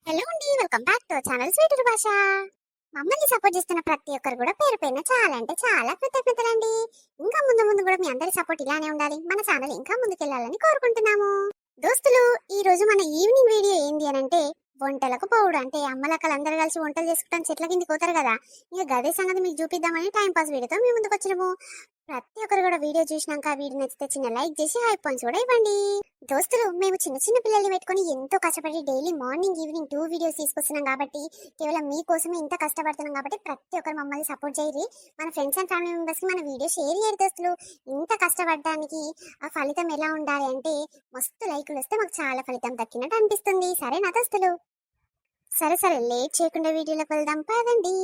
Hello అండి, welcome back to channel sweet భాష. మమ్మల్ని సపోర్ట్ చేస్తున్న ప్రతి ఒక్కరు కూడా పేరు పైన చాలా అంటే చాలా కృతజ్ఞతలండి. ఇంకా ముందు ముందు కూడా మీ అందరి సపోర్ట్ ఇలానే ఉండాలి. మన ఛానల్ ఇంకా ముందుకెళ్లాలని కోరుకుంటున్నాము. దోస్తులు, ఈ రోజు మన ఈవినింగ్ వీడియో ఏంది అని అంటే వంటలకు పోవుడు. అంటే అమ్మలక్కలందరూ కలిసి వంటలు చేసుకుంటాం, చెట్ల కిందికి పోతారు కదా. ఇక గదే సంగతి మీకు చూపిద్దామని టైం పాస్ వీడియోతో మీ ముందుకు వచ్చినాము. ప్రతి ఒక్కరు కూడా వీడియో చూసినాక వీడియో నచ్చితే చిన్న లైక్ చేసి హై పాయింట్స్ కూడా ఇవ్వండి. దోస్తులు, మేము చిన్న చిన్న పిల్లల్ని పెట్టుకొని ఎంతో కష్టపడి డైలీ మార్నింగ్ ఈవినింగ్ 2 వీడియోస్ తీసుకొస్తున్నాం కాబట్టి, కేవలం మీకోసమే ఇంత కష్టపడుతున్నాం కాబట్టి ప్రతి ఒక్కరు మమ్మల్ని సపోర్ట్ చేయరి. మన ఫ్రెండ్స్ అండ్ ఫ్యామిలీ మెంబర్స్ కి మన వీడియో షేర్ చేయరు దోస్తులు. ఇంత కష్టపడడానికి ఆ ఫలితం ఎలా ఉండాలి అంటే మస్తు లైకులు వస్తే మాకు చాలా ఫలితం దక్కినట్టు అనిపిస్తుంది. సరేనా దోస్తులు? సరే సరే, లేట్ చేయకుండా వీడియోలోకి వెళ్దాం పదండి.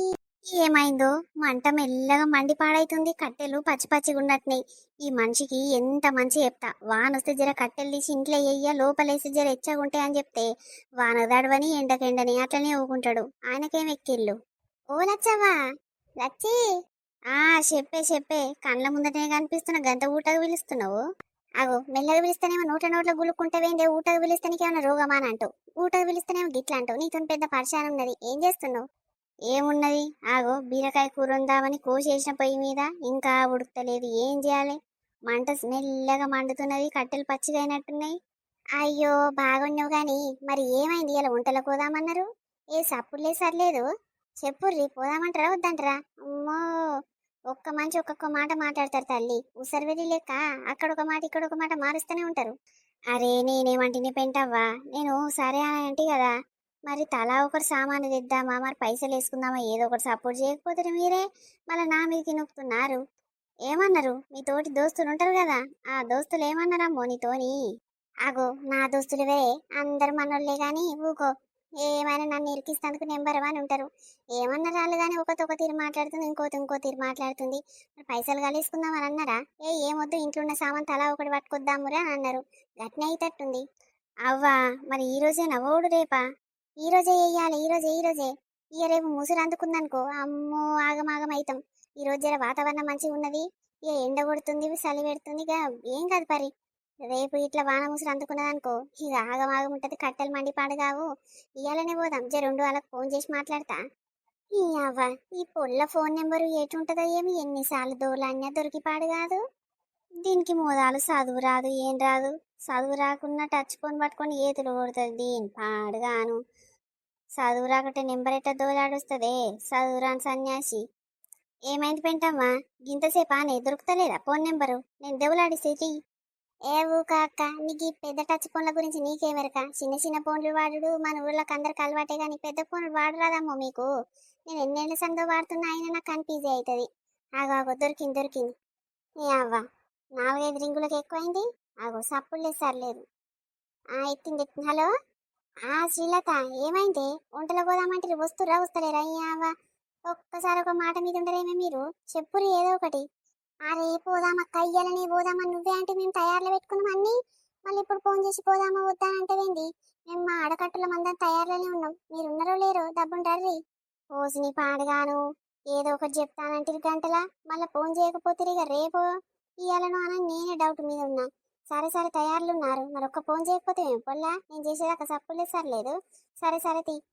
ఏమైందో మంట మెల్లగా మండి పాడైతుంది. కట్టెలు పచ్చి పచ్చిగా ఉన్నట్టున్నాయి. ఈ మనిషికి ఎంత మంచి చెప్తా, వానొస్తే జర కట్టెలు తీసి ఇంట్లో వేయ్య, లోపలేసి జర ఎచ్చగుంటాయి అని చెప్తే వాన దడవని ఎండకెండని అట్లనే ఊకుంటాడు. ఆయనకేం ఎక్కిళ్ళు. ఓ లచ్చవ్వా, లచ్చి. ఆ చెప్పే చెప్పే, కండ్ల ముందటనే కనిపిస్తున్న గంట ఊటకు పిలుస్తున్నావు. అగో మెల్లగా పిలుస్తానేమో నోట నోట్ల గులుక్కుంటావేందే, ఊటకు పిలుస్తానికి ఏమైనా రోగమా అని అంటావు. ఊటకు పిలుస్తానేమో గిట్లా అంటావు. నీతో పెద్ద పరిచయం ఉన్నది, ఏం చేస్తున్నావు? ఏమున్నది, ఆగో బీరకాయ కూర ఉందామని కోసేసిన పొయ్యి మీద ఇంకా ఉడకలేదు. ఏం చేయాలి? మంట మెల్లగా మండుతున్నది, కట్టెలు పచ్చిగా అయినట్టున్నాయి. అయ్యో బాగున్నావు గాని మరి ఏమైంది? ఇలా వంటలకు పోదామన్నారు, ఏ సప్పుడులే సర్లేదు. చెప్పుర్రి, పోదామంటారా వద్దంటారా? అమ్మో, ఒక్క మంచి ఒక్కొక్క మాట మాట్లాడతారు తల్లి. ఉసరివెల్లి లెక్క అక్కడ ఒక మాట ఇక్కడ ఒక మాట మారుస్తూనే ఉంటారు. అరే నేనేమంటిని పెంటవ్వా, నేను సరే అని అంటే కదా. మరి తలా ఒకటి సామాను తెద్దామా, మరి పైసలు వేసుకుందామా, ఏదో ఒకటి సపోర్ట్ చేయకపోతే మీరే మళ్ళీ నా మీదకి నొక్కుతున్నారు. ఏమన్నారు? మీ తోటి దోస్తులు ఉంటారు కదా, ఆ దోస్తులు ఏమన్నారమ్మో నీతోని? ఆగో, నా దోస్తులువే అందరు మనోళ్ళే గాని ఊకో. ఏమైనా నన్ను ఇరికిస్తందుకు నెంబర్ అని ఉంటారు. ఏమన్నారు వాళ్ళు కానీ ఒకటి ఒక తీరు మాట్లాడుతుంది, ఇంకో తీరు మాట్లాడుతుంది. మరి పైసలు కలిసుకుందాం అని అన్నారా? ఏమొద్దు, ఇంట్లో ఉన్న సామాన్ తలా ఒకటి పట్టుకొద్దామురే అని అన్నారు. గట్నే అయితట్టుంది. అవ్వా, మరి ఈ రోజే నవ్వుడు రేపా? ఈ రోజే వేయాలి, ఈ రోజే. ఇక రేపు ముసురు అందుకుందనుకో, అమ్మో ఆగమాగం అవుతాం. ఈ రోజు జర వాతావరణం మంచిగా ఉన్నది. ఇక ఎండ కొడుతుంది, చలి పెడుతుంది, ఇక ఏం కాదు పరి. రేపు ఇట్లా వాన ముసురు అందుకున్నదనుకో, ఇక ఆగమాగం ఉంటది, కట్టెలు మండి పాడుగావు. ఇయాలనే పోదాం, జర 2 వాళ్ళకి ఫోన్ చేసి మాట్లాడతా. ఈ అవ్వ, ఈ పొల్ల ఫోన్ నెంబరు ఎటుంటదో ఏమి, ఎన్నిసార్లు దోలాన్యా దొరికి పాడు కాదు. దీనికి మోదాలు చదువు రాదు, ఏం రాదు. చదువు రాకున్నా టచ్ ఫోన్ పట్టుకొని ఏతులు కొడుతుంది దీని పాడుగాను. చదువు రాకటే నెంబర్ ఎట్ట దోలాడుస్తుంది చదువురాని సన్యాసి. ఏమైంది పెంటమ్మా, గింతసేపానే దొరుకుతలేదా ఫోన్ నెంబరు? నేను దెవలాడిసేటి. ఏ ఊక అక్క, నీకు ఈ పెద్ద టచ్ ఫోన్ల గురించి నీకేమెరక? చిన్న చిన్న ఫోన్లు వాడు మన ఊళ్ళకి అందరికి అలవాటే కానీ పెద్ద ఫోన్లు వాడరాదమ్మో మీకు. నేను ఎన్నేళ్ళ సందో వాడుతున్నా అయినా నాకు కన్ఫ్యూజ్ అవుతుంది. ఆగో దొరికింది. ఏ అవ్వ, 4-5 రింగులకు ఎక్కువైంది. ఆగో సప్పుడు లేదు సర్లేదు. ఎత్తింది. హలో, శ్రీలత, ఏమైంది? ఒంటలో పోదామంటే వస్తురా వస్తలేరా? అవ్వ, ఒక్కసారి ఒక మాట మీద ఉండరేమే మీరు? చెప్పురు ఏదో ఒకటి. అరే పోదామక్క, ఇయ్యాలనే పోదామని నువ్వే అంటే మేము తయారులో పెట్టుకున్నాం అన్ని. మళ్ళీ ఇప్పుడు ఫోన్ చేసి పోదామా వద్దా అంటేవేంది? మేము మా ఆడకట్టుల మందరం తయారులోనే ఉన్నాం, మీరు ఉన్నారో లేరో దబ్బుంటారు. పోసిని పాడుగాను, ఏదో ఒకటి చెప్తానంటే గంటలా మళ్ళీ ఫోన్ చేయకపోతే ఇక రేపు ఇయ్యాలను అని నేనే డౌట్ మీద ఉన్నా. సరే సరే తయారులు ఉన్నారు, మరి ఒక్క ఫోన్ చేయకపోతే మేము పొల్లా నేను చేసేదాకా సప్పులే సర్లేదు. సరే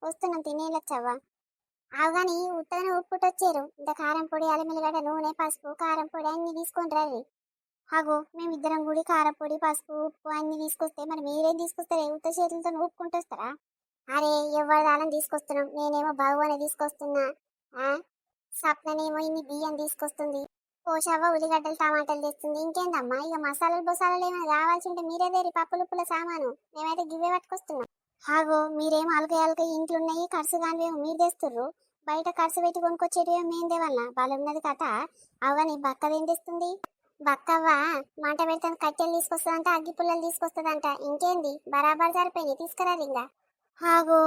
వస్తున్నాం, తినేళ్ళొచ్చావా? అవగాని ఉత్తగానే ఉప్పుటొచ్చారు. ఇంత కారం పొడి, అల్లమెల్లిగడ్డ, నూనె, పసుపు, కారం పొడి అన్ని తీసుకొని రండి. అగో మేమిద్దరం గుడి కారం పొడి, పసుపు, ఉప్పు అన్ని తీసుకొస్తే మరి మీరేం తీసుకొస్తారే? ఉత్త చేతులతో ఊపుకుంటూ వస్తారా? అరే ఎవరి దానం తీసుకొస్తున్నాం, నేనేమో బాగునే తీసుకొస్తున్నా. సప్ననేమో ఇన్ని బియ్యం తీసుకొస్తుంది. పోషవ్వ ఉల్లిగడ్డలు టమాటాలు తెస్తుంది. ఇంకేందమ్మా, ఇక మసాలాలు బొసాలాలు ఏమైనా కావాల్సి ఉంటే మీరే దేరి, పప్పులు ఉప్పుల సామాను మేమైతే గివ్వే పట్టుకొస్తున్నాం. హాగో మీరేమో అలక ఇంట్లో ఉన్నాయి, ఖర్చు కానివేమో మీరు తెస్తుర్రు. బయట ఖర్చు పెట్టి కొనుక్కొచ్చేటివేమో మేం దేవల్నా? వాళ్ళున్నది కథ. అవని బక్కదేం తెస్తుంది? బక్కవ్వ మంట పెడతాను కట్టెలు తీసుకొస్తుందంట, అగ్గి పుల్లలు తీసుకొస్తుందంట. ఇంకేంది, బరాబర్ సరిపోయింది, తీసుకురారు ఇంకా. హాగో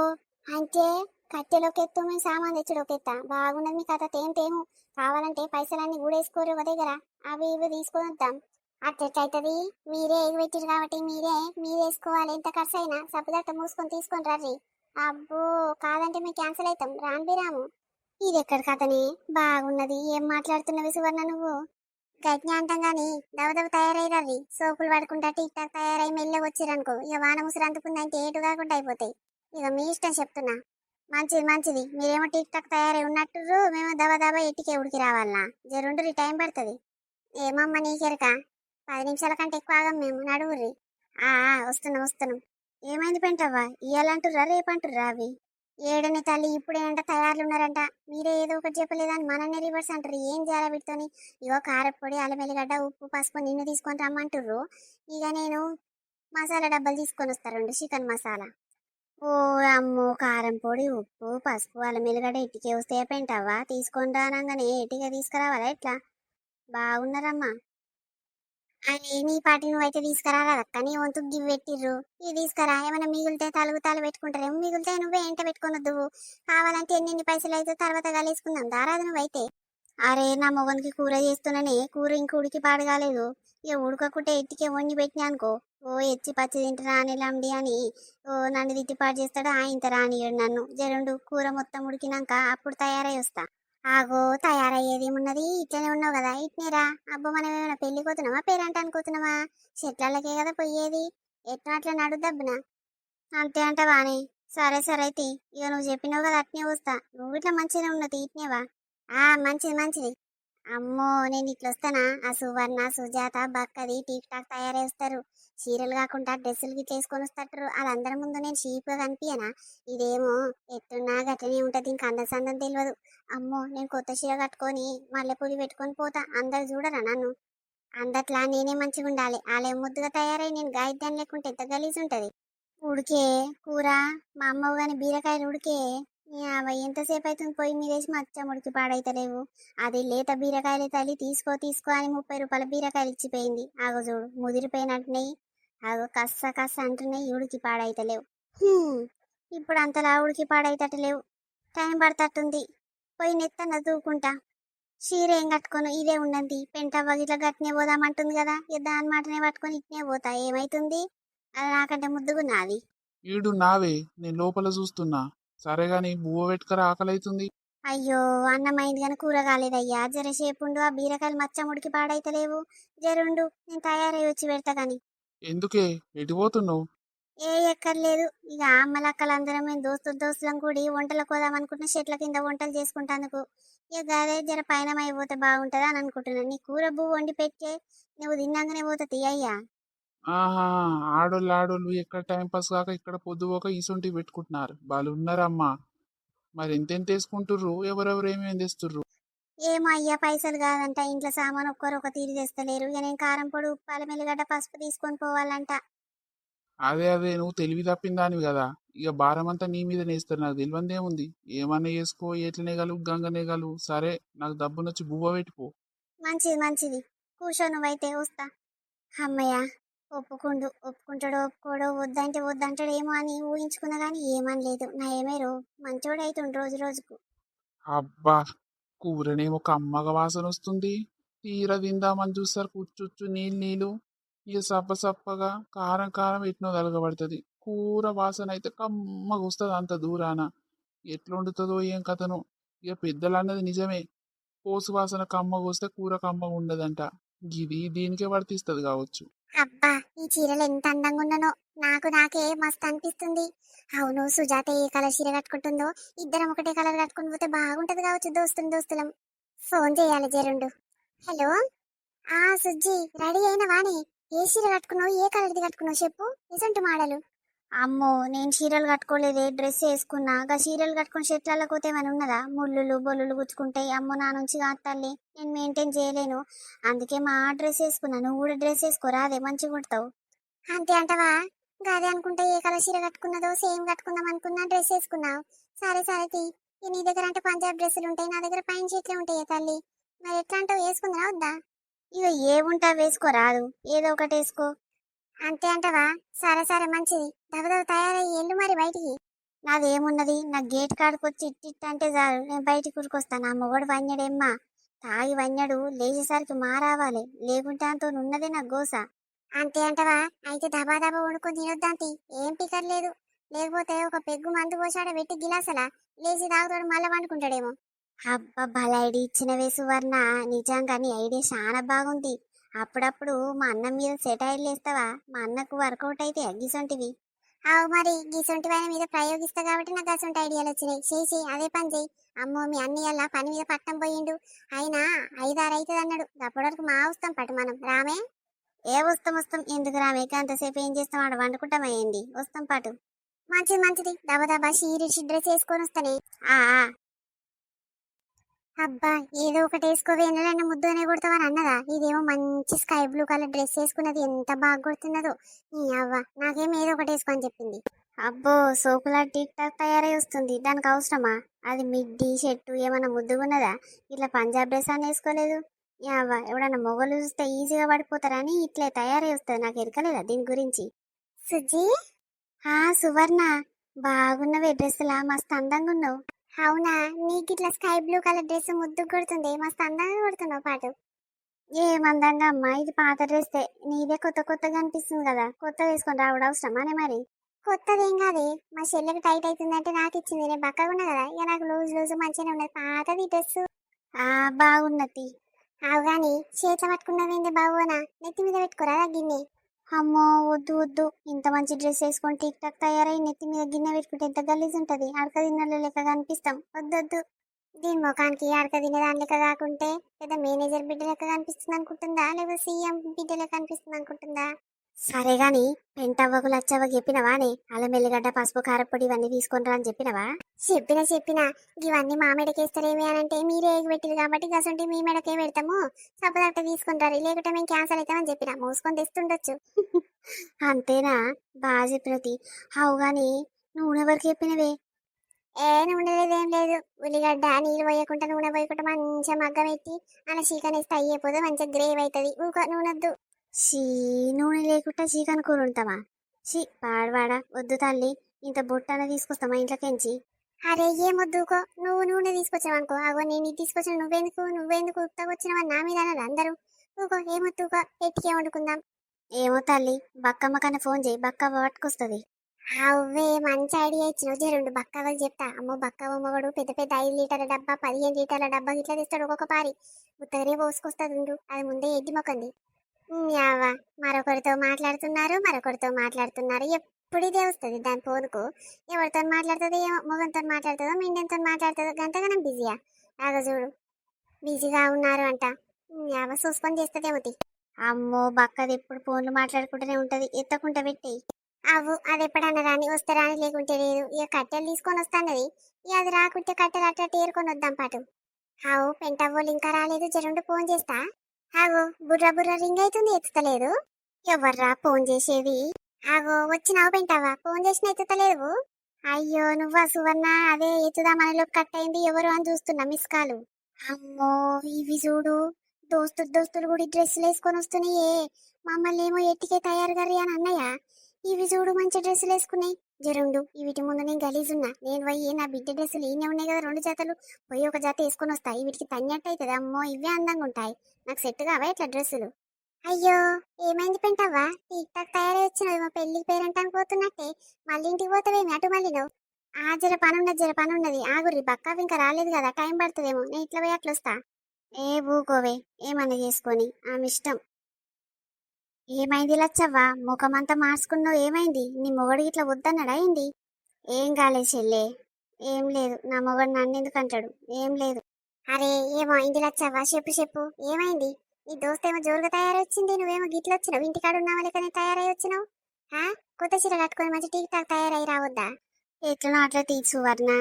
అంటే కట్టెలోకి ఎత్తు, మేము సామాన్ తెచ్చుడు ఒక ఎత్తా. బాగున్నది మీ కథ. తేము కావాలంటే పైసలన్నీ కూడేసుకోరు ఒక దగ్గర, అవి ఇవి తీసుకొని వద్దాం. అట్టెట్టయితది? మీరే ఎగబెట్టిరు కాబట్టి మీరేసుకోవాలి. ఎంత ఖర్చు అయినా సబ్బుదట్ట మూసుకొని తీసుకొని ర్రి. అబ్బో కాదంటే మేము క్యాన్సిల్ అవుతాం, రాము. ఇది ఎక్కడి కథనే? బాగున్నది. ఏం మాట్లాడుతున్నవి సువర్ణ నువ్వు? గజ్ఞ అంటాం గాని దవదవ తయారయ్యి సోపులు పడుకుంటా టిక్ టాక్ తయారై మెల్లగా వచ్చిరనుకో, ఇక వాన ముసురు అందుకుందంటే ఏటు కాకుండా అయిపోతాయి. ఇక మీ ఇష్టం చెప్తున్నా. మంచిది మంచిది, మీరేమో టిక్ టాక్ తయారై ఉన్నట్టు మేము దబా దబా ఎట్టికే ఉడికి రావాలనా? జరుండ్రి టైం పడుతుంది. ఏమమ్మా నీకెరక, 10 నిమిషాల కంటే ఎక్కువ ఆగం మేము, నడువుర్రి. వస్తున్నాం వస్తున్నాం. ఏమైంది పెంటవ్వా, ఇయ్యాలంటుర్రా రేపంటుర్రా అవి? ఏడని తల్లి, ఇప్పుడేనంట తయారులు ఉన్నారంట. మీరే ఏదో ఒకటి చెప్పలేదని మనల్ని రివర్స్ అంటారు. ఏం చేయాలి వీటితోని? ఇగో కారపొడి, అల్లం ఎల్లిగడ్డ, ఉప్పు, పసుపు నిన్ను తీసుకొని రమ్మంటుర్రు. ఇక నేను మసాలా డబ్బాలు తీసుకొని వస్తారండి, చికెన్ మసాలా. ఓ అమ్మో, కారం పొడి, ఉప్పు, పసుపు, అల్లం ఎల్లిగడ్డ ఇటుకే వస్తాయా పెంటవ్వా? తీసుకొని రానంగానే ఇటుక తీసుకురావాలా ఎట్లా? బాగున్నారమ్మా. అని నీ పాటి నువ్వైతే తీసుకురా కదక్క, నీ వంతు గివి పెట్టిర్రు. ఇవి తీసుకురా, ఏమైనా మిగిలితే తలుగు పెట్టుకుంటారేమో. మిగిలితే నువ్వే ఎంట పెట్టుకొనొద్దు. కావాలంటే ఎన్ని పైసలు అయితే తర్వాత కలిసుకుందాం దారాదు నువ్వైతే. అరే నా మొగనికి కూర చేస్తున్నానే, కూర ఇంక ఉడికి పాడు కాలేదు. ఇక ఉడకకుంటే ఎట్టికే వండి పెట్టినా అనుకో, ఓ ఎచ్చి పచ్చి తింటారా అని లండి అని నన్ను తిట్టిపాటు చేస్తాడు. ఇంత రానియడు నన్ను. జరుండు కూర మొత్తం ఉడికినాక అప్పుడు తయారై వస్తా. ఆగో, తయారయ్యేది ఏమున్నది, ఇట్లనే ఉన్నావు కదా, ఇట్నేరా. అబ్బో, మనం ఏమైనా పెళ్లి పోతున్నామా, పేరంట అనుకోతున్నామా? చెట్లకే కదా పోయేది. ఎట్లా అట్లా నడుదబ్బునా? అంతే అంటవానే. సరే సరే అయితే, ఇక నువ్వు చెప్పినావు కదా అట్నే వస్తా. నువ్వు ఇట్లా మంచిగా ఉన్నది ఇట్నేవా? మంచిది మంచిది. అమ్మో, నేను ఇట్లా వస్తానా? ఆ సువర్ణ, సుజాత, బక్కది టీక్ టాక్ తయారై వస్తారు. చీరలు కాకుండా డ్రెస్సులు గిట్ల వేసుకొని వస్తారు. వాళ్ళందరి ముందు నేను షీప్గా కనిపించనా? ఇదేమో ఎట్టున్నా గట్లనే ఉంటది, ఇంక అందరి సందం తెలియదు. అమ్మో, నేను కొత్త చీర కట్టుకొని మల్లెపూలు పెట్టుకొని పోతా. అందరు చూడరా నన్ను? అందట్లా నేనే మంచిగా ఉండాలి. వాళ్ళే ముద్దుగా తయారై నేను గాయద్దాన్ని లేకుంటే ఎంత గలీజ్ ఉంటది. ఉడికే కూర, మా అమ్మవు గాని బీరకాయలు ఉడికే. అవి ఎంతసేపు అవుతుంది పొయ్యి మీద వేసి మచ్చ ఉడికి పాడైతలేవు. అది లేత బీరకాయలు తల్లి, తీసుకో తీసుకో అని 30 రూపాయల బీరకాయలు ఇచ్చిపోయింది. ఆగో చూడు, ముదిరిపోయినట్టున్నాయి. ఆగో కస్స కస్స అంటున్నాయి, ఉడికి పాడైతలేవు. ఇప్పుడు అంతలా ఉడికి పాడైతలేవు. టైం పడతట్టుంది. పోయి నెత్తన్న దూకుంటా. చీర ఏం కట్టుకోను, ఇదే ఉన్నది. పెంట ఇట్లా గట్టినే పోదామంటుంది కదా, దాని మాటనే పట్టుకొని ఇట్నే పోతా. ఏమైతుంది? అది నాకంటే ముద్దుగున్నది. ఈడు నావే, నేను లోపల చూస్తున్నా. సరేగాని బువ్వ పెట్టుకరా, ఆకలైతుంది. అయ్యో, అన్నమైంది కానీ కూర కాలేదయ్యా. జరసేపుండు, ఆ బీరకాయలు మచ్చ ముడికి పాడైతలేవు. జరుండు, నేను తయారై వచ్చి పెడతా గాని. ఎందుకే, ఎటు పోతున్నావు? ఎక్కర్లేదు. ఇక అమ్మలక్కలందరం మేము దోస్తులం కూడి వంటలు కోదామనుకుంటున్న, చెట్ల కింద వంటలు చేసుకుంటానుకు. ఇక అదే జర పైన అయిపోతే బాగుంటుందా అని అనుకుంటున్నాను. నీ కూర పువ్వు వండి పెట్టే, నువ్వు తిన్నాకనే పోతుంది అయ్యా. ఆహా, ఆడోళ్ళు ఆడోళ్ళు ఎక్కడ టైం పాస్ కాక ఇక్కడ పొద్దుపోక ఈసొంటివి పెట్టుకుంటున్నారు. వాళ్ళు ఉన్నారమ్మా. మరి ఎంతెంత వేసుకుంటుర్రు, ఎవరెవరు ఏమేమి తెస్తుర్రు? ఏమో అయ్యా, పైసలు కాదంట. ఇంట్లో సామాన్ ఒక్కరు ఒక తీరు తెస్తలేరు. ఇక నేను కారం పొడి, ఉప్పు, అల్లం ఎల్లిగడ్డ, పసుపు తీసుకొని పోవాలంట. అదే అదే, నువ్వు తెలివి తప్పిందానివి కదా. ఇక భారం అంతా నీ మీద నేస్తారు. నాకు తెలియందేముంది. ఏమన్నా చేసుకో, ఎట్లనే గలు గంగనే గలు. సరే, నాకు దబ్బునొచ్చి బువ్వ పెట్టిపో. మంచిది మంచిది, కూర్చో నువ్వైతే వస్తా. అమ్మయ్య, ఒప్పుకుంటాడో ఒప్పుకోడో, వద్దంటే వద్దంటాడేమో అని ఊహించుకున్నా గానీ ఏమనలేదు. నా ఏమేరో మంచోడైతుండు రోజు రోజుకు. అబ్బా, కూరనేమో కమ్మగా వాసన వస్తుంది. తీర తిందామని చూస్తారు, కూర్చుచ్చు నీళ్ళు నీళ్ళు. ఇక సప్ప సప్పగా కారం కారం ఎట్నో తలగబడుతుంది. కూర వాసన అయితే కమ్మగా వస్తుంది అంత దూరాన. ఎట్లా వండుతుందో ఏం కథనో. ఇక పెద్దలు అన్నది నిజమే. పోసు వాసన కమ్మగా వస్తే కూర కమ్మగా ఉండదంట. ఇది దీనికే వర్తిస్తుంది కావచ్చు. అబ్బా, ఈ చీరలు ఎంత అందంగా ఉన్నానో. నాకే మస్తు అనిపిస్తుంది. అవును, సుజాత ఏ కలర్ చీర కట్టుకుంటుందో? ఇద్దరం ఒకటే కలర్ కట్టుకుని పోతే బాగుంటది కావచ్చు, దోస్తులం. ఫోన్ చేయాలి జరుండు. హలో, సుజ్జి, రెడీ అయిన వాణి? ఏ చీర కట్టుకున్నావు, ఏ కలర్ది కట్టుకున్నావు చెప్పు, ఇసంటి మాడలు. అమ్మో, నేను చీరలు కట్టుకోలేదే, డ్రెస్ వేసుకున్నా. గా చీరలు కట్టుకుని చెట్లలో పోతే ఏమైనా ఉన్నదా? ముళ్ళులు బొల్లులు గుచ్చుకుంటాయి. అమ్మో, నా నుంచి కాదు తల్లి, నేను మెయింటైన్ చేయలేను. అందుకే మా డ్రెస్ వేసుకున్నా. నువ్వు కూడా డ్రెస్ వేసుకోరా, అదే మంచిగా కుడతావు. అంతే అంటవా? గదే అనుకుంటా. ఏ కలర్ చీర కట్టుకున్నదో సేమ్ కట్టుకుందాం అనుకున్నా, డ్రెస్ వేసుకున్నావు. సరే సరే తీ. నీ దగ్గర అంటే పంజాబ్ డ్రెస్సులు ఉంటాయి, నా దగ్గర పైన చీరలే ఉంటాయి తల్లి. మరి ఎట్లా అంటావు, వేసుకుందా వద్దా? ఇక ఏముంటా వేసుకోరాదు, ఏదో ఒకటి వేసుకో. అంతే అంటవా? సరే సరే మంచిది. దవదవ తయారయ్యి ఎల్లు మరి బయటికి. నాదేమున్నది, నా గేట్ కాడికి వచ్చి ఇట్టిట్ అంటే చాలు, నేను బయటికి ఉరికొస్తాను. నా మొగడు వన్యడేమ్మా, తాగి వన్యడు లేచేసరికి మారావాలి, లేకుంటే అంతో ఉన్నదే నా గోస. అంతే అంటవా? అయితే దబా దబా వండుకొని తినొద్దాంతి, ఏం పికర్ లేదు. లేకపోతే ఒక పెగ్గు మందు పోసాడ పెట్టి గిలాసలా లేచి తాగుతాడు, మళ్ళా వండుకుంటాడేమో. అబ్బా, భలే ఐడియా ఇచ్చినవే సువర్ణ. నిజంగా నీ ఐడియా చాలా బాగుంది. అప్పుడప్పుడు మా అన్న మీద సెటైర్లు వేస్తావా? మా అన్నకు వర్కౌట్ అయితే అగ్గిసొంటివి. అవు మరి గీసొంటి వారి మీద ప్రయోగిస్తా కాబట్టి నాకు గసొంటి ఐడియాలు వచ్చినాయి. చేసి అదే పని చెయ్యి. అమ్మో మీ అన్నయ్య పని మీద పట్టం పోయిండు. అయినా 5-6 అవుతుంది అన్నాడు. అప్పటి వరకు మా వస్తాం పట్టు మనం రామే. ఏ వస్తాం వస్తాం ఎందుకు రామే అంతసేపు ఏం చేస్తాం ఆడ వండుకుంటామయ్యింది వస్తాం పాటు. మంచిది మంచిది దబా దబా షీరిషి డ్రెస్ వేసుకొని వస్తానే. ఆ ఆ. అబ్బా ఏదో ఒకటి వేసుకోవే ఎన్నడన్నా ముద్దునే కొడతావని అన్నదా. ఇదేమో మంచి స్కై బ్లూ కలర్ డ్రెస్ వేసుకున్నది ఎంత బాగా కొడుతున్నదో. నీ అవ్వ నాకేమో ఏదో ఒకటి వేసుకొని చెప్పింది. అబ్బో సోకులా టిక్ టాక్ తయారై వస్తుంది. దానికి అవసరమా? అది మిడ్డీ షర్టు ఏమన్నా ముద్దుగున్నదా? ఇట్లా పంజాబ్ డ్రెస్ అని వేసుకోలేదు. యావ్వ ఎవడన్నా మొగలు చూస్తే ఈజీగా పడిపోతారని ఇట్లే తయారై వస్తుంది. నాకు ఎరకలేదా దీని గురించి. సుజీ సువర్ణ బాగున్నవే డ్రెస్సులా మస్తు అందంగా ఉన్నావు. అవునా నీకు ఇట్లా స్కై బ్లూ కలర్ డ్రెస్ ముద్దు కొడుతుంది మస్తు అందంగా కొడుతున్నావు పాటు. ఏమందంగా అమ్మా ఇది పాత డ్రెస్సే. నీదే కొత్త కొత్తగా అనిపిస్తుంది కదా. కొత్త వేసుకొని రావడం అవసరమానే మరి. కొత్తదేం కాదే మా చెల్లెకి టైట్ అవుతుందంటే నాకు ఇచ్చింది. నేను బక్కగా ఉన్నా కదా ఇక నాకు లూజ్ లూజ్ మంచిగానే ఉన్నది పాతది డ్రెస్. బాగున్నది. అవు గాని చేతిలో పట్టుకున్నవేంది బాగునా నెత్తి మీద పెట్టుకోరా గిన్నె. అమ్మో వద్దు వద్దు ఇంత మంచి డ్రెస్ వేసుకొని టిక్ టాక్ తయారై నెత్తి మీద గిన్నె పెట్టుకుంటే ఎంత గలీజ్ ఉంటది. అడక తిన్నలో లెక్క కనిపిస్తాం. వద్దొద్దు. దీని ముఖానికి అడక తినే దాని లెక్క కాకుంటే పెద్ద మేనేజర్ బిడ్డ లెక్క కనిపిస్తుంది అనుకుంటుందా లేకపోతే సీఎం బిడ్డ లెక్క కనిపిస్తుంది అనుకుంటుందా. సరే గాని పెంటవ్వకు లచ్చవ్వకు చెప్పినవానే అల్లం ఎల్లిగడ్డ పసుపు కారపొడి ఇవన్నీ తీసుకొని రా అని చెప్పినవా. చెప్పినా ఇవన్నీ మా మెడకేస్తారేమి అని అంటే మీరే ఎగిపెట్టిరు కాబట్టి గసంటి మీ మెడకే పెడతాము. సపోదట్ట తీసుకుంటారు లేకుంటే మేము క్యాన్సల్ అవుతామని చెప్పిన మూసుకొని తెస్తుండొచ్చు. అంతేనా బాగా చెప్పినది. అవు గాని నూనెవరకు చెప్పినవే. నూనె లేదేం లేదు. ఉల్లిగడ్డ నీళ్ళు పోయకుండా నూనె పోయకుండా మంచిగా మగ్గం ఎత్తి అలా చికెన్ వేస్తే అయ్యేపోతే మంచిగా గ్రేవ్ అవుతుంది. ఊక నూనెద్దు. షీ నూనె లేకుండా చికెన్ కూర ఉంటావా? షీ పాడవాడా వద్దు తల్లి. ఇంత బొట్టన తీసుకొస్తామా ఇంట్లోకించి. అరే ఏమొద్దుకో నువ్వు నూనె తీసుకొచ్చావనుకో అగో నేను ఇది తీసుకొచ్చిన నువ్వెందుకు ఉత్తగొచ్చినావని నా మీద అన్నారు అందరూ. ఊకో ఏమొద్దుకో ఎట్టికే వండుకుందాం. ఏమో తల్లి బక్కమ్మ కన్నా ఫోన్ చేయి బక్క పట్టుకొస్తుంది. అవే మంచి ఐడియా ఇచ్చినావు. జరుండు బక్కవకి చెప్తా. అమ్మో బక్కవ మొగడు పెద్ద పెద్ద 5 లీటర్ల డబ్బా 15 లీటర్ల డబ్బా ఇట్లా తెస్తాడు ఒక్కొక్క పారి. ఉత్తగనే పోసుకొస్తుంది ఉండు. అది ముందే ఎడ్డి మొక్కంది. యావా మరొకరితో మాట్లాడుతున్నారు ఎప్పుడు ఇదే వస్తుంది దాని ఫోన్కు. ఎవరితో మాట్లాడుతుందో ఏమో మొగంతో మాట్లాడుతుందో మిండెంతో మాట్లాడుతుందో గంటగానం బిజీయా. ఆగ చూడు బిజీగా ఉన్నారు అంట. యావ చూసుకొని చేస్తుందేమోతి. అమ్మో బక్కది ఎప్పుడు ఫోన్లు మాట్లాడుకుంటూనే ఉంటది. ఎత్తకుంటా పెట్టి అవు అది ఎప్పుడన్నా రాని వస్తే రాని లేకుంటే లేదు. ఇక కట్టెలు తీసుకొని వస్తానది. ఇక అది రాకుంటే కట్టెలు అట్లా ఏరుకొని వద్దాం పాటు. అవు పెంటవ్వోళ్ళు ఇంకా రాలేదు. జరుండు ఫోన్ చేస్తా. ఆగో బుర్ర రింగ్ అవుతుంది ఎత్తుతలేదు. ఎవర్రా ఫోన్ చేసేది. ఆగో వచ్చినావు పెంటావా ఫోన్ చేసిన ఎత్తుతలేవు. అయ్యో నువ్వా సువర్ణ అదే ఎత్తుదా మనలో కట్ అయింది ఎవరు అని చూస్తున్నా మిస్ కాలు. అమ్మో ఇవి చూడు దోస్తులు కూడా డ్రెస్సులు వేసుకొని వస్తున్నాయే. మమ్మల్ని ఏమో ఎట్టికే తయారు కర్రీ అని అన్నయ్య. ఇవి చూడు మంచి డ్రెస్సులు వేసుకున్నాయి. జరుండు వీటి ముందు నేను గలీజున్నా. నేను పోయి నా బిడ్డ డ్రెస్సులు ఈయనే ఉన్నాయి కదా 2 జతలు పోయి ఒక జత వేసుకొని వస్తాయి. వీటికి తన్నట్టు అవుతుంది. అమ్మో ఇవే అందంగా ఉంటాయి. నాకు సెట్ కావా ఇట్లా డ్రెస్సులు. అయ్యో ఏమైంది పెంటవ్వా టిక్ టాక్ తయారై వచ్చినావు. మా పెళ్లికి పేరంటానికి పోతున్నట్టే మళ్ళీ ఇంటికి పోతావేమి అటు మళ్ళీ నువ్వు. జర పనున్నది ఆగుర్రి బక్క ఇంకా రాలేదు కదా టైం పడుతుందేమో. నేను ఇట్లా పోయి అట్లా వస్తా. ఊకోవే ఏమన్నా చేసుకొని ఆమె ఇష్టం. ఏమైంది లచ్చవ్వా ముఖమంతా మార్చుకున్నావు ఏమైంది? నీ మొగడు ఇట్లా వద్దన్నాడా ఏంది? ఏం కాలేదు చెల్లే. ఏం లేదు నా మొగడు నన్ను ఎందుకు అంటాడు. ఏం లేదు. అరే ఏమో ఇంటి లచ్చవ్వా చెప్పు ఏమైంది? నీ దోస్త్ ఏమో జోరుగా తయారొచ్చింది. నువ్వేమో గిట్ల వచ్చినావు. ఇంటికాడ ఉన్నావా లేకనే తయారై వచ్చినావు. కొత్త చీర కట్టుకొని మంచి టీక్ టాక్ తయారై రావద్దా? ఎట్లనో అట్లా తీసు వర్ణ.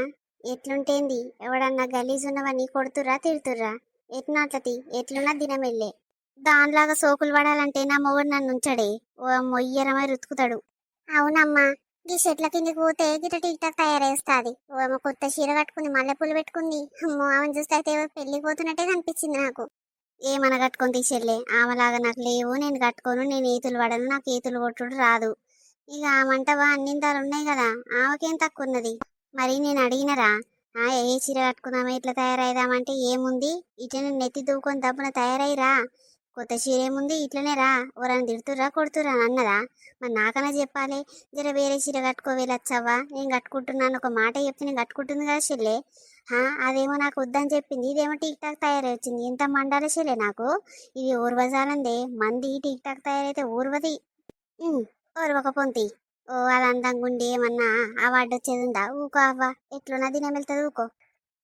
ఎట్లుంటేంది ఎవడన్నా గలీజ్ ఉన్నవన్నీ కొడుతుర్రా తిడుతుర్రా. ఎట్లా అట్లా తీ ఎట్లున్నా దినం వెళ్ళే. దానిలాగా సోకులు పడాలంటే నా మొగుడు నన్ను ఉంచడే. ఓ మొయ్యరమై రుతుకుతాడు. అవునమ్మా ఈ చెట్ల కిందికి పోతే గిట్ట టిక్ టాక్ తయారేస్తుంది. ఓ ఏమో కొత్త చీర కట్టుకుంది మల్లెపూలు పెట్టుకుంది. అమ్మో ఆమెను చూస్తే అయితే పెళ్లికి పోతున్నట్టే కనిపించింది నాకు. ఏమన్నా కట్టుకొని తీసేళ్ళే ఆమెలాగా నాకు లేవు. నేను కట్టుకోను. నేను ఈతులు పడను. నాకు ఈతులు కొట్టుడు రాదు. ఇక ఆమంటవా అన్నింతాలు ఉన్నాయి కదా ఆమెకేం తక్కువ ఉన్నది. మరి నేను అడిగినరా ఏ చీర కట్టుకుందామా ఇట్లా తయారైదామంటే ఏముంది ఇట్లనే నెత్తి దూకొని దబ్బున తయారైరా. కొత్త చీర ఏముంది ఇట్లనే రా. ఎవరైనా తిడుతుర్రా కొడుతుర్రా అని అన్నదా. మరి నాకన్నా చెప్పాలి. జర వేరే చీర కట్టుకోవేలచ్చవ్వా నేను కట్టుకుంటున్నాను ఒక మాట చెప్తే నేను కట్టుకుంటుంది కదా చెల్లె. అదేమో నాకు వద్దని చెప్పింది. ఇదేమో టిక్ టాక్ తయారై వచ్చింది. ఎంత మండాల చెల్లె నాకు. ఇది ఊర్వజాలందే మంది టిక్ టాక్ తయారైతే ఊర్వది. ఓర్వక పొంతి ఓ అది అందంగా ఉండి ఏమన్నా అవార్డు వచ్చేది ఉందా? ఊకో అవ్వ, ఎట్లున్నా దినం వెళ్తుంది ఊకో.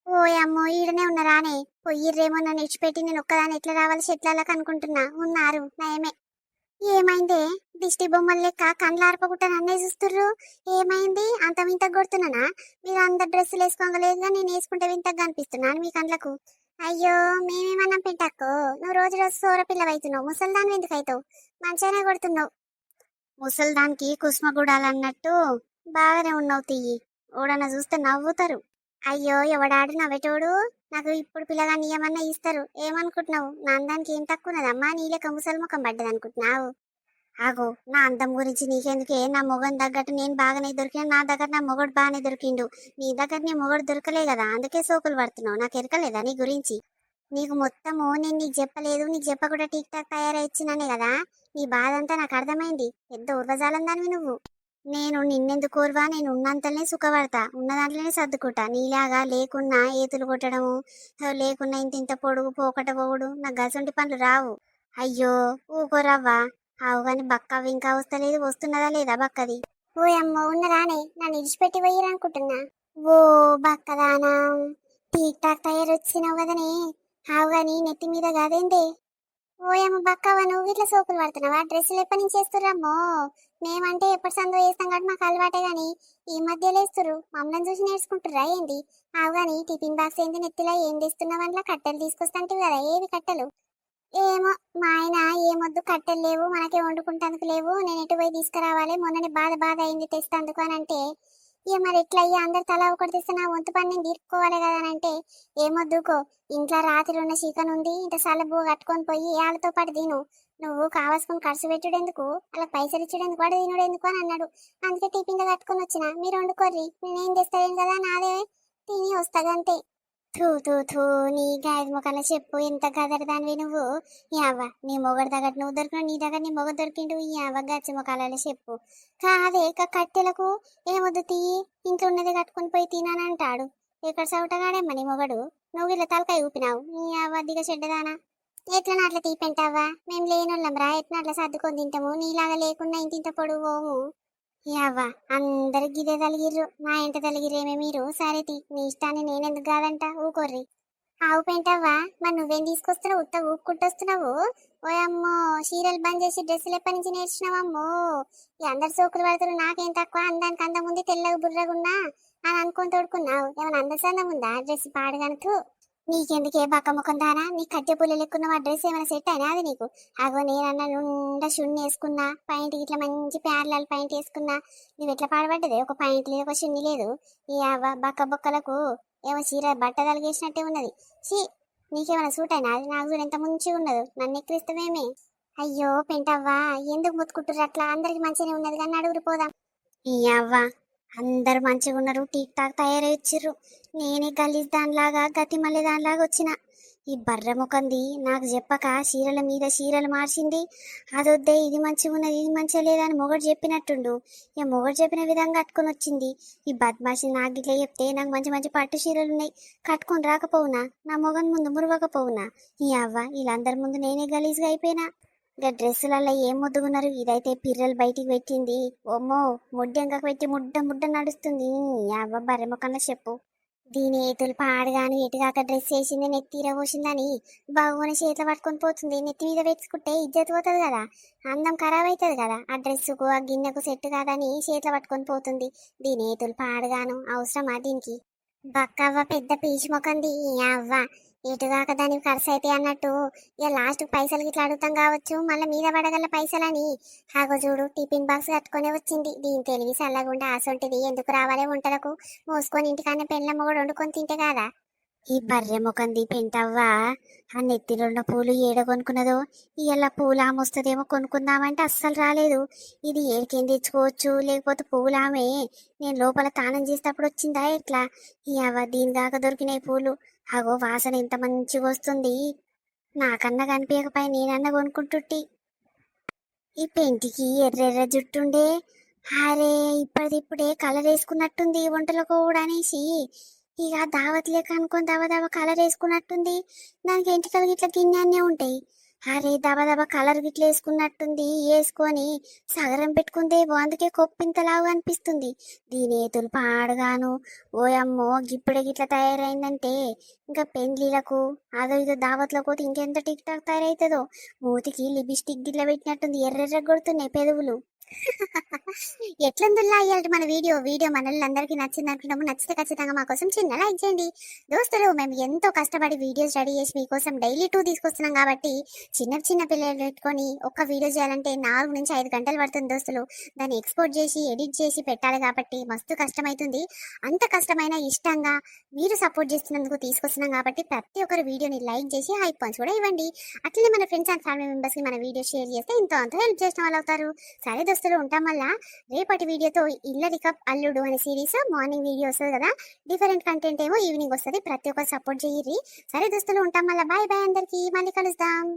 ఓ అమ్మో ఈడనే ఉన్నారానే? పొయ్యిర్రేమో నన్ను ఇచ్చిపెట్టి నేను ఒక్కదాన్ని ఎట్లా రావాలి చెట్లకి అనుకుంటున్నా. ఉన్నారు నయమే. ఏమైందే? దిష్టి బొమ్మలు లెక్క కండ్లు ఆర్పకుండా నన్నే చూస్తుర్రు. ఏమైంది? అంత వింత కొడుతున్నానా? మీరు అందరు డ్రెస్సులు వేసుకోగలేదుగా నేను వేసుకుంటే వింతగా కనిపిస్తున్నాను మీ కండ్లకు. అయ్యో మేమేమన్నా పెట్టక్కో, నువ్వు రోజు రోజు సోర పిల్లవైతున్నావు, ముసల్దాన్ని ఎందుకు అవుతావు? మంచిగానే కొడుతున్నావు. ముసల్దానికి కుస్మగుడాలన్నట్టు బాగానే ఉన్నావు తియ్యి. ఓడన్నా చూస్తే నవ్వుతారు. అయ్యో ఎవడాడు నవ్వేటోడు? నాకు ఇప్పుడు పిల్లగాన్ని ఏమన్నా ఇస్తారు ఏమనుకుంటున్నావు? నా అందానికి ఏం తక్కువ ఉన్నదమ్మా? నీ లెక్క ముసలి ముఖం పడ్డది అనుకుంటున్నావు? ఆగో, నా అందం గురించి నీకెందుకే? నా మొగం తగ్గట్టు నేను బాగానే దొరికినా, నా దగ్గర నా మొగడు బాగానే దొరికిండు. నీ దగ్గర నీ మొగడు దొరకలే కదా, అందుకే సోకులు పడుతున్నావు. నాకు ఎరకలేదా నీ గురించి? నీకు మొత్తము నేను నీకు చెప్పలేదు, నీకు చెప్పకుండా టీక్ టాక్ తయారై ఇచ్చినానే కదా. నీ బాధ అంతా నాకు అర్థమైంది. పెద్ద ఉర్వజాలం దానివి నువ్వు. నేను నిన్నెందుకు కోరువా? నేను ఉన్నంతలోనే సుఖపడతా, ఉన్న దాంట్లోనే సర్దుకుంటా. నీలాగా లేకున్నా ఏతులు కొట్టడము, లేకున్నా ఇంత ఇంత పొడుగు పోకట పోవుడు నాకు గసంటి పనులు రావు. అయ్యో ఊకోరవ్వా. ఆవు గాని బక్క ఇంకా వస్తలేదు, వస్తున్నదా లేదా బక్కది? ఓ అమ్మ ఉన్నదానే, నన్ను ఇడిచిపెట్టి పోయిరనుకుంటున్నా. ఓ బక్కదానా, టీక్ టాక్ తయారొచ్చినావు కదనే. ఆవు గాని నెత్తి మీద కాదేందే? ఓయమ్మ బక్కవ, నువ్వు ఇట్లా సోకులు పడుతున్నావా? డ్రెస్సులు ఎప్పటి నుంచి వేస్తుర్రమ్మో? మేమంటే ఎప్పటి సందో వేస్తాం కాబట్టి మాకు అలవాటే గాని ఈ మధ్యలో వేస్తురు. మమ్మల్ని చూసి నేర్చుకుంటుర్రా ఏంది? ఆవు గాని టిఫిన్ బాక్స్ ఏంది నెత్తిలా? ఏం తెస్తున్నావు? అందులో కట్టెలు తీసుకొస్తాంటివి కదా, ఏవి కట్టెలు? ఏమో మా ఆయన ఏమొద్దు, కట్టెలు లేవు మనకే వండుకుంటందుకు లేవు, నేను ఎటు పోయి తీసుకురావాలి, మొన్ననే బాధ బాధ అయింది తెస్తందుకు అని అంటే, ఇక మరి ఎట్లా అయ్యి అందరు తల ఒకటి తెస్తే నా వంతు పని నేను తీర్చుకోవాలి కదా అని అంటే, ఏమొద్దుకో, ఇంట్లో రాత్రి ఉన్న చికెన్ ఉంది, ఇంత సలబు కట్టుకొని పోయి వాళ్ళతో పాటు తిను. నువ్వు కావాల్సుకొని ఖర్చు పెట్టుడు ఎందుకు, అలా పైసలు ఇచ్చుడు ఎందుకు, వాడు తినుడు ఎందుకు అని అన్నాడు. అందుకే టిఫిన్ కట్టుకొని వచ్చిన, మీరు వండుకోర్రి, నేనేం తెస్తాను కదా, నాదే తిని వస్తాగంతే. థూ థూ థూ, నీ గాయదు ముఖాన చెప్పు, ఎంత గదరదానివి నువ్వు. యావ, నీ మొగడు దగ్గర నువ్వు దొరికిన, నీ దగ్గర నీ మొగ దొరికిండు. యావ గచ్చి ముఖాలలో చెప్పు. కాదే కట్టెలకు ఏమొద్దు తీయి, ఇంట్లో ఉన్నది కట్టుకుని పోయి తినాని అంటాడు. ఎక్కడ సౌటగాడేమ్మ నీ మొగడు? నువ్వు ఇలా తలకాయ ఊపినావు. నీ అవ్వ దిగ చెడ్డదానా. ఎట్లా అట్లా తీపెంటావా? మేము లేనోళ్ళం రా, ఎట్లా అట్లా సర్దుకొని తింటాము. నీలాగా లేకుండా ఇంత ఇంత పొడుగు పోము. యావ్వా, అందరికి గిదే తలిగిర్రు, నా ఇంట తలిగిరేమే మీరు. సరే తీ, నీ ఇష్టాన్ని నేనెందుకు కాదంట, ఊకోర్రి. ఆవు పెంటవ్వా, మరి నువ్వేం తీసుకొస్తున్నావు? ఉత్త ఊపుకుంటొస్తున్నావు. ఓయమ్మో, చీరలు బంద్ చేసి డ్రెస్సులు ఎప్పటి నుంచి నేర్చినావమ్మో? ఈ అందరు సోకులు పడుతురు, నాకేం తక్కువ? అందానికి అందం ఉంది, తెల్లగా బుర్రగున్నా అని అనుకొని తోడుకున్నావు. ఏమైనా అందసందం ఉందా? డ్రెస్ పాడుగనుతూ. నీకెందుకే బక్క ముఖం దానా? నీ కట్టె పుల్లలు ఎక్కున్న ఆ డ్రెస్ ఏమైనా సెట్ అయినా అది నీకు? అగో నేనన్నా నుండా షున్ని వేసుకున్నా, పాయింట్ ఇట్లా మంచి ప్యారలాల్ పాయింట్ వేసుకున్నా, నువ్వు ఎట్లా పాడబడ్డది? ఒక పాయింట్ లేదు, ఒక షున్ని లేదు. ఈ బక్క బొక్కలకు ఏమో చీర బట్ట తలిగేసినట్టే ఉన్నది. చీ, నీకేమైనా సూట్ అయినా అది? నాకు చూడు ఎంత మంచిగా ఉన్నదో, నన్ను ఎక్కిరిస్తావేమే. అయ్యో పెంటవ్వా, ఎందుకు ముత్తుకుంటుర్రు అట్లా? అందరికి మంచిగానే ఉన్నది కానీ అడుగురు పోదాం. ఈ అవ్వ, అందరు మంచిగా ఉన్నారు, టీక్ టాక్ తయారై వచ్చిర్రు. నేనే గలీజ్ దానిలాగా గతి మళ్ళీ దానిలాగా వచ్చిన. ఈ బర్రె ముఖంది నాకు చెప్పక చీరల మీద చీరలు మార్చింది. అదొద్దే, ఇది మంచిగా ఉన్నది, ఇది మంచిగా లేదని మొగడు చెప్పినట్టుండు. ఇక మొగడు చెప్పిన విధంగా కట్టుకొని వచ్చింది. ఈ బద్మాషి నాకు ఇట్లా చెప్తే నాకు మంచి మంచి పట్టు చీరలు ఉన్నాయి, కట్టుకొని రాకపోవునా? నా మొగన్ ముందు మురవకపోవునా? ఈ అవ్వ, వీళ్ళందరి ముందు నేనే గలీజ్గా అయిపోయినా. ఇక డ్రెస్సులలో ఏం ముద్దుగున్నారు. ఇదైతే పిర్రలు బయటికి పెట్టింది. ఓమ్మో, ముడ్డెంక పెట్టి ముడ్డ ముడ్డ నడుస్తుంది. అవ్వ బర్రె ముఖంలో చెప్పు. దీని ఏతులు పాడుగాను ఎటుగాక డ్రెస్ వేసింది, నెత్తిర పోసిందని బాగుని చేతిలో పట్టుకొని పోతుంది. నెత్తి మీద పెట్టుకుంటే ఇజ్జత్ పోతుంది కదా, అందం ఖరాబ్ అవుతుంది కదా. ఆ డ్రెస్సుకు ఆ గిన్నెకు సెట్ కాదని చేతిలో పట్టుకొని పోతుంది. దీని ఏతులు పాడుగాను అవసరమా దీనికి? బక్కవ్వ పెద్ద పీచు మొకంది. అవ్వ, ఎటుగాక దానికి ఖర్చు అయితే అన్నట్టు ఇక లాస్ట్ పైసలు గిట్లా అడుగుతాం కావచ్చు, మళ్ళీ మీద పడగల పైసలని. ఆగో చూడు, టిఫిన్ బాక్స్ కట్టుకొని వచ్చింది. దీని తెలివి చల్లగుండా ఆసొంటిది ఎందుకు రావాలే వంటలకు? మోసుకొని ఇంటికన్నా పెళ్ళమ్మ కూడా వండుకొని తింటే కాదా. ఈ బర్రె ముఖంది పెంటవ్వా, ఆ నెత్తిలో పూలు ఏడ కొనుక్కున్నదో. ఇవాళ పూలు ఆమె వస్తుందేమో కొనుక్కుందామంటే అస్సలు రాలేదు. ఇది ఏడికేం తెచ్చుకోవచ్చు, లేకపోతే పూలు ఆమె నేను లోపల తానం చేసేటప్పుడు వచ్చిందా ఎట్లా? ఈ అవ్వ, దీని దాకా దొరికినాయి పూలు. అగో వాసన ఎంత మంచిగా వస్తుంది. నాకన్నా కనిపించకపోయి నేనన్నా కొనుక్కుంటుట్టి. ఈ పెంటికి ఎర్రెర్ర జుట్టుండే, అరే ఇప్పటిదిప్పుడే కలర్ వేసుకున్నట్టుంది వంటలకు కూడా అనేసి. ఇక దావత్ లేక అనుకొని దవ దవ కలర్ వేసుకున్నట్టుంది. దానికి ఎంటికలు ఇట్లా గిన్నె ఉంటాయి. అరే దబ దబ కలర్ గిట్ల వేసుకున్నట్టుంది, వేసుకొని సగరం పెట్టుకుందేమో, అందుకే కొప్పింతలాగా అనిపిస్తుంది. దీని ఏతులు పాడుగాను. ఓయమ్మో గిప్పుడే గిట్ల తయారైందంటే ఇంకా పెండ్లీలకు అదో ఇదో దావత్లో పోతే ఇంకెంత టిక్ టాక్ తయారవుతుందో. మూతికి లిప్స్టిక్ గిట్ల పెట్టినట్టుంది, ఎర్రెర్ర కొడుతున్నాయి పెదవులు. ఎట్లందుల్లా అయ్యాలి మన వీడియో మనల్ని నచ్చింది అనుకుంటాము. నచ్చితే ఖచ్చితంగా మా కోసం చిన్న లైక్ చేయండి దోస్తులు. మేము ఎంతో కష్టపడి వీడియోస్ రెడీ చేసి మీకోసం డైలీ 2 తీసుకొస్తున్నాం కాబట్టి చిన్న పిల్లలు పెట్టుకొని ఒక్క వీడియో చేయాలంటే 4 నుంచి 5 గంటలు పడుతుంది దోస్తులు. దాన్ని ఎక్స్పోర్ట్ చేసి ఎడిట్ చేసి పెట్టాలి కాబట్టి మస్తు కష్టమవుతుంది. అంత కష్టమైన ఇష్టంగా మీరు సపోర్ట్ చేస్తున్నందుకు తీసుకొస్తున్నాం కాబట్టి ప్రతి ఒక్కరు వీడియోని లైక్ చేసి హైప్ పాయింట్స్ కూడా ఇవ్వండి. అట్లనే మన ఫ్రెండ్స్ అండ్ ఫ్యామిలీ మెంబర్స్కి మన వీడియో షేర్ చేస్తే ఇంతో అంత హెల్ప్ చేసిన వాళ్ళు అవుతారు. సరే దోస్తులు ఉంటాం. వల్ల రేపటి వీడియోతో ఇల్లరిక అల్లుడు అనే సిరీస్ మార్నింగ్ వీడియో వస్తుంది కదా, డిఫరెంట్ కంటెంట్ ఏమో ఈవినింగ్ వస్తుంది. ప్రతి ఒక్కరు సపోర్ట్ చేయర్రి. సరే దోస్తులు ఉంటాం. మళ్ళీ బాయ్ బాయ్ అందరికి, మళ్ళీ కలుద్దాం.